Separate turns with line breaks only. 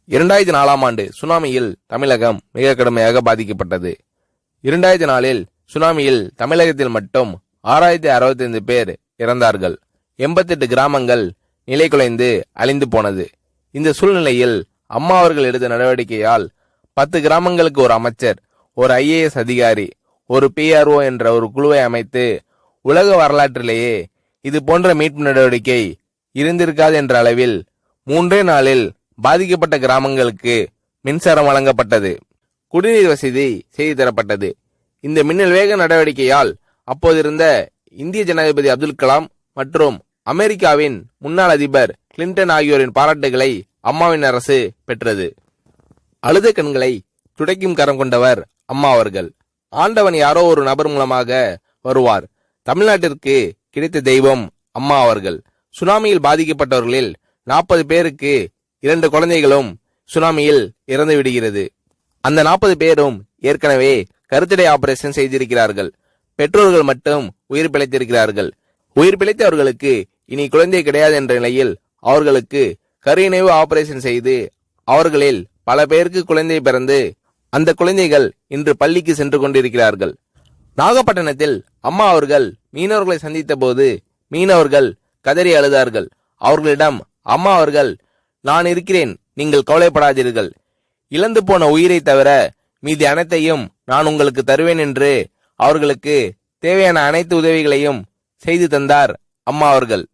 2004ஆம் ஆண்டு சுனாமியில் தமிழகம் மிக கடுமையாக பாதிக்கப்பட்டது. 2004இல் சுனாமியில் தமிழகத்தில் மட்டும் 6065 பேர் இறந்தார்கள். 88 கிராமங்கள் நிலைகுலைந்து அழிந்து போனது. இந்த சூழ்நிலையில் அம்மா அவர்கள் எடுத்த நடவடிக்கையால் 10 கிராமங்களுக்கு ஒரு அமைச்சர், ஒரு IAS அதிகாரி, ஒரு PRO என்ற ஒரு குழுவை அமைத்து உலக வரலாற்றிலேயே இது போன்ற மீட்பு நடவடிக்கை இருந்திருக்காது என்ற அளவில் 3 நாளில் பாதிக்கப்பட்ட கிராமங்களுக்கு மின்சாரம் வழங்கப்பட்டது. குடிநீர் வசதி செய்து தரப்பட்டது. இந்த மின்னல் வேக நடவடிக்கையால் அப்போதிருந்த இந்திய ஜனாதிபதி அப்துல் கலாம் மற்றும் அமெரிக்காவின் முன்னாள் அதிபர் கிளின்டன் ஆகியோரின் பாராட்டுகளை அம்மாவின் அரசு பெற்றது. அழுத கண்களை துடைக்கும் கரம் கொண்டவர் அம்மா அவர்கள். ஆண்டவன் யாரோ ஒரு நபர் மூலமாக வருவார். தமிழ்நாட்டிற்கு கிடைத்த தெய்வம் அம்மா அவர்கள். சுனாமியில் பாதிக்கப்பட்டவர்களில் 40 பேருக்கு 2 குழந்தைகளும் சுனாமியில் இறந்து விடுகிறது. அந்த 40 பேரும் ஏற்கனவே கருத்தடை ஆபரேஷன் செய்திருக்கிறார்கள். பெற்றோர்கள் மட்டும் உயிர் பிழைத்திருக்கிறார்கள். உயிர் பிழைத்தவர்களுக்கு இனி குழந்தை கிடையாது என்ற நிலையில் அவர்களுக்கு கருணைவு ஆபரேஷன் செய்து அவர்களில் பல பேருக்கு குழந்தை பிறந்து அந்த குழந்தைகள் இன்று பள்ளிக்கு சென்று கொண்டிருக்கிறார்கள். நாகப்பட்டினத்தில் அம்மா அவர்கள் மீனவர்களை சந்தித்த போது மீனவர்கள் கதறி அழுதார்கள். அவர்களிடம் அம்மா அவர்கள், நான் இருக்கிறேன், நீங்கள் கவலைப்படாதீர்கள், இழந்து போன உயிரை தவிர மீதி அனைத்தையும் நான் உங்களுக்கு தருவேன் என்று அவர்களுக்கு தேவையான அனைத்து உதவிகளையும் செய்து தந்தார் அம்மா அவர்கள்.